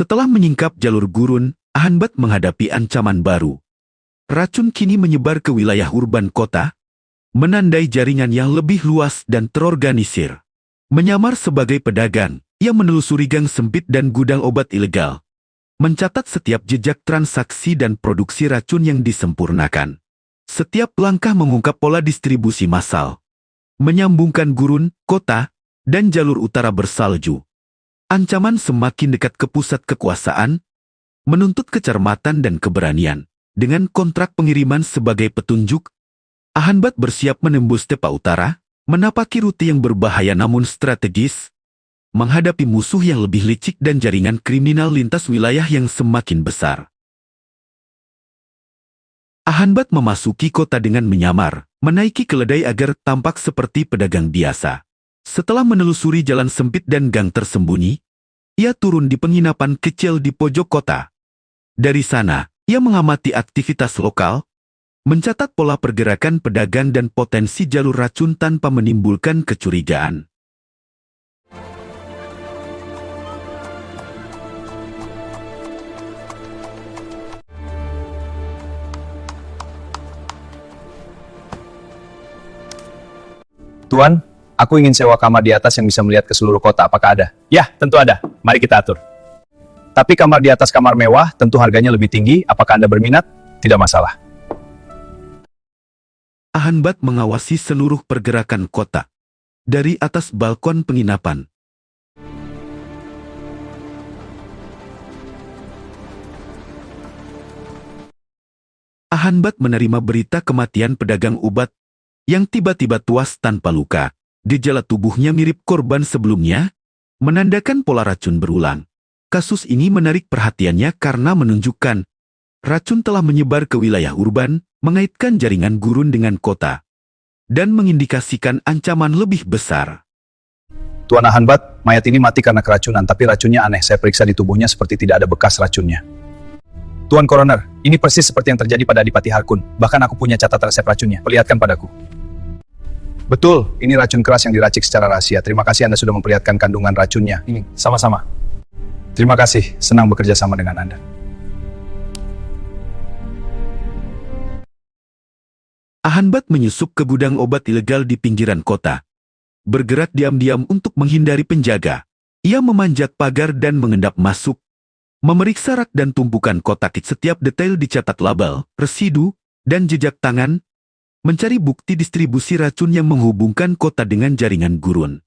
Setelah menyingkap jalur gurun, Ahanbat menghadapi ancaman baru. Racun kini menyebar ke wilayah urban kota, menandai jaringan yang lebih luas dan terorganisir. Menyamar sebagai pedagang, ia menelusuri gang sempit dan gudang obat ilegal, mencatat setiap jejak transaksi dan produksi racun yang disempurnakan. Setiap langkah mengungkap pola distribusi massal, menyambungkan gurun, kota, dan jalur utara bersalju. Ancaman semakin dekat ke pusat kekuasaan, menuntut kecermatan dan keberanian. Dengan kontrak pengiriman sebagai petunjuk, Ahanbat bersiap menembus tepa utara, menapaki rute yang berbahaya namun strategis, menghadapi musuh yang lebih licik dan jaringan kriminal lintas wilayah yang semakin besar. Ahanbat memasuki kota dengan menyamar, menaiki keledai agar tampak seperti pedagang biasa. Setelah menelusuri jalan sempit dan gang tersembunyi, ia turun di penginapan kecil di pojok kota. Dari sana, ia mengamati aktivitas lokal, mencatat pola pergerakan pedagang dan potensi jalur racun tanpa menimbulkan kecurigaan. Tuan, aku ingin sewa kamar di atas yang bisa melihat ke seluruh kota. Apakah ada? Ya, tentu ada. Mari kita atur. Tapi kamar di atas kamar mewah, tentu harganya lebih tinggi. Apakah Anda berminat? Tidak masalah. Ahanbat mengawasi seluruh pergerakan kota dari atas balkon penginapan. Ahanbat menerima berita kematian pedagang obat yang tiba-tiba tewas tanpa luka. Gejala tubuhnya mirip korban sebelumnya, menandakan pola racun berulang. Kasus ini menarik perhatiannya karena menunjukkan racun telah menyebar ke wilayah urban, mengaitkan jaringan gurun dengan kota, dan mengindikasikan ancaman lebih besar. Tuan Ahanbat, mayat ini mati karena keracunan, tapi racunnya aneh. Saya periksa di tubuhnya seperti tidak ada bekas racunnya. Tuan Coroner, ini persis seperti yang terjadi pada Adipati Harkun. Bahkan aku punya catatan resep racunnya. Perlihatkan padaku. Betul, ini racun keras yang diracik secara rahasia. Terima kasih Anda sudah memperlihatkan kandungan racunnya. Ini, sama-sama. Terima kasih, senang bekerja sama dengan Anda. Ahanbat menyusup ke gudang obat ilegal di pinggiran kota. Bergerak diam-diam untuk menghindari penjaga. Ia memanjat pagar dan mengendap masuk. Memeriksa rak dan tumpukan kotak, setiap detail dicatat label, residu, dan jejak tangan, mencari bukti distribusi racun yang menghubungkan kota dengan jaringan gurun.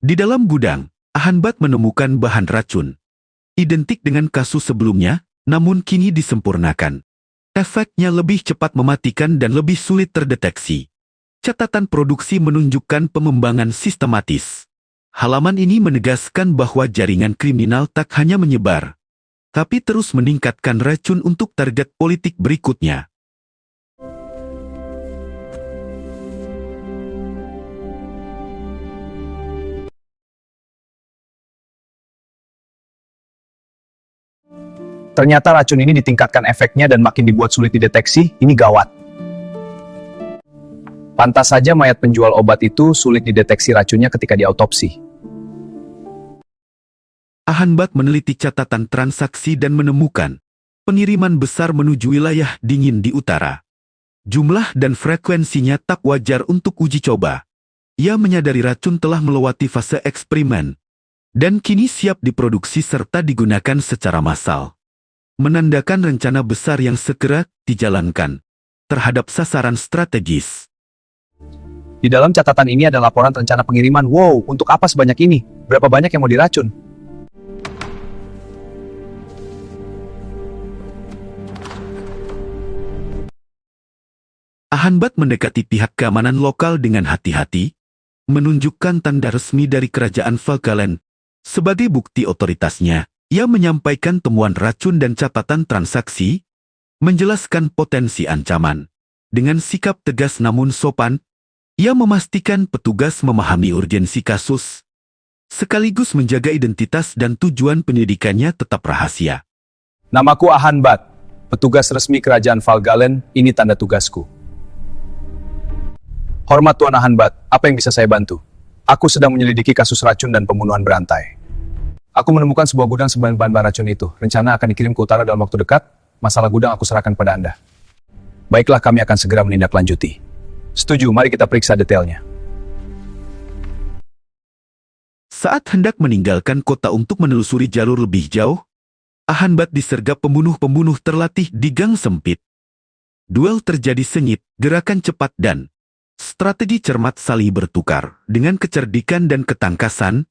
Di dalam gudang, Ahanbat menemukan bahan racun, identik dengan kasus sebelumnya, namun kini disempurnakan. Efeknya lebih cepat mematikan dan lebih sulit terdeteksi. Catatan produksi menunjukkan pengembangan sistematis. Halaman ini menegaskan bahwa jaringan kriminal tak hanya menyebar, tapi terus meningkatkan racun untuk target politik berikutnya. Ternyata racun ini ditingkatkan efeknya dan makin dibuat sulit dideteksi. Ini gawat. Pantas saja mayat penjual obat itu sulit dideteksi racunnya ketika diautopsi. Ahanbat meneliti catatan transaksi dan menemukan pengiriman besar menuju wilayah dingin di utara. Jumlah dan frekuensinya tak wajar untuk uji coba. Ia menyadari racun telah melewati fase eksperimen dan kini siap diproduksi serta digunakan secara massal. Menandakan rencana besar yang segera dijalankan terhadap sasaran strategis. Di dalam catatan ini ada laporan rencana pengiriman. Wow, untuk apa sebanyak ini? Berapa banyak yang mau diracun? Ahanbat mendekati pihak keamanan lokal dengan hati-hati, menunjukkan tanda resmi dari kerajaan Valgalen. Sebagai bukti otoritasnya, ia menyampaikan temuan racun dan catatan transaksi, menjelaskan potensi ancaman. Dengan sikap tegas namun sopan, ia memastikan petugas memahami urgensi kasus, sekaligus menjaga identitas dan tujuan penyidikannya tetap rahasia. Namaku Ahanbat, petugas resmi kerajaan Valgalen, ini tanda tugasku. Hormat Tuan Ahanbat, apa yang bisa saya bantu? Aku sedang menyelidiki kasus racun dan pembunuhan berantai. Aku menemukan sebuah gudang sebahan bahan racun itu. Rencana akan dikirim ke utara dalam waktu dekat. Masalah gudang aku serahkan pada Anda. Baiklah, kami akan segera menindaklanjuti. Setuju, mari kita periksa detailnya. Saat hendak meninggalkan kota untuk menelusuri jalur lebih jauh, Ahanbat disergap pembunuh-pembunuh terlatih di gang sempit. Duel terjadi sengit, gerakan cepat dan strategi cermat saling bertukar. Dengan kecerdikan dan ketangkasan,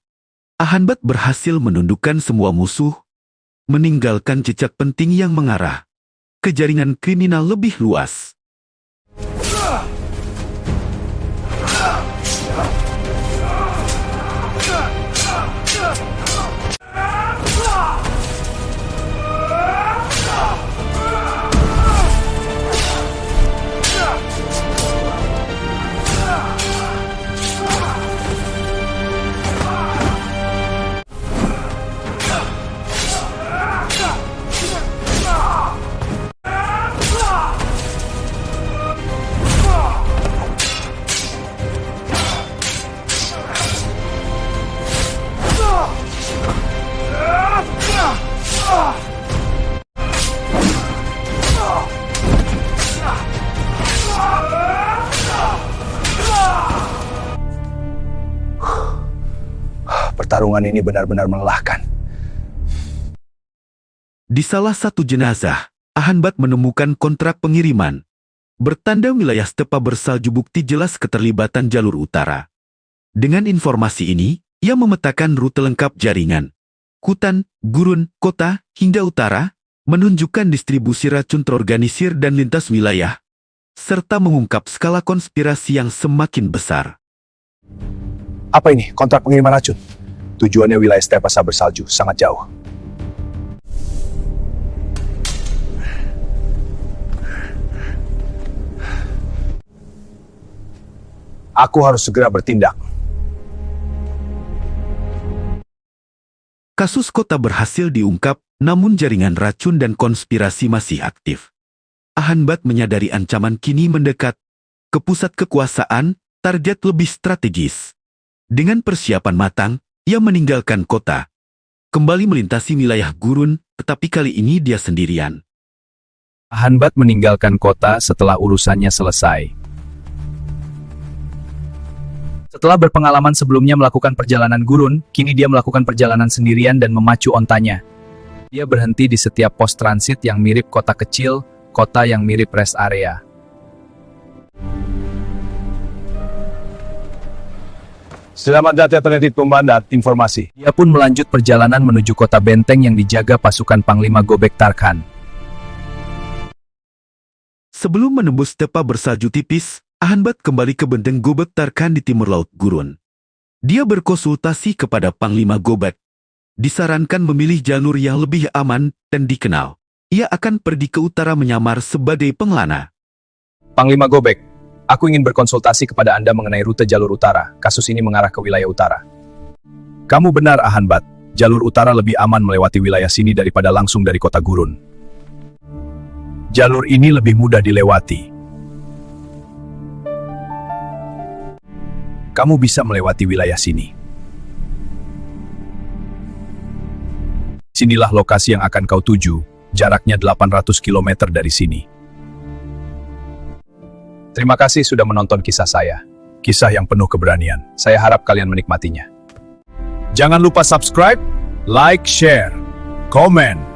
Ahanbat berhasil menundukkan semua musuh, meninggalkan jejak penting yang mengarah ke jaringan kriminal lebih luas. Pertarungan ini benar-benar melelahkan. Di salah satu jenazah, Ahanbat menemukan kontrak pengiriman. Bertanda wilayah stepa bersalju, bukti jelas keterlibatan jalur utara. Dengan informasi ini, ia memetakan rute lengkap jaringan. Kutan, Gurun, kota, hingga utara, menunjukkan distribusi racun terorganisir dan lintas wilayah, serta mengungkap skala konspirasi yang semakin besar. Apa ini? Kontrak pengiriman racun? Tujuannya wilayah stepa bersalju, sangat jauh. Aku harus segera bertindak. Kasus kota berhasil diungkap, namun jaringan racun dan konspirasi masih aktif. Ahanbat menyadari ancaman kini mendekat ke pusat kekuasaan, target lebih strategis. Dengan persiapan matang, ia meninggalkan kota, kembali melintasi wilayah Gurun, tetapi kali ini dia sendirian. Ahanbat meninggalkan kota setelah urusannya selesai. Setelah berpengalaman sebelumnya melakukan perjalanan Gurun, kini dia melakukan perjalanan sendirian dan memacu ontanya. Dia berhenti di setiap pos transit yang mirip kota kecil, kota yang mirip rest area. Selamat datang Trinity Pembandat, informasi. Dia pun melanjut perjalanan menuju kota benteng yang dijaga pasukan Panglima Gobek Tarkhan. Sebelum menembus stepa bersalju tipis, Ahanbat kembali ke benteng Gobek Tarkhan di timur laut Gurun. Dia berkonsultasi kepada Panglima Gobek. Disarankan memilih jalur yang lebih aman dan dikenal. Ia akan pergi ke utara menyamar sebagai pengelana. Panglima Gobek, aku ingin berkonsultasi kepada Anda mengenai rute jalur utara. Kasus ini mengarah ke wilayah utara. Kamu benar, Ahanbat. Jalur utara lebih aman melewati wilayah sini daripada langsung dari kota Gurun. Jalur ini lebih mudah dilewati. Kamu bisa melewati wilayah sini. Sinilah lokasi yang akan kau tuju, jaraknya 800 km dari sini. Terima kasih sudah menonton kisah saya. Kisah yang penuh keberanian. Saya harap kalian menikmatinya. Jangan lupa subscribe, like, share, komen.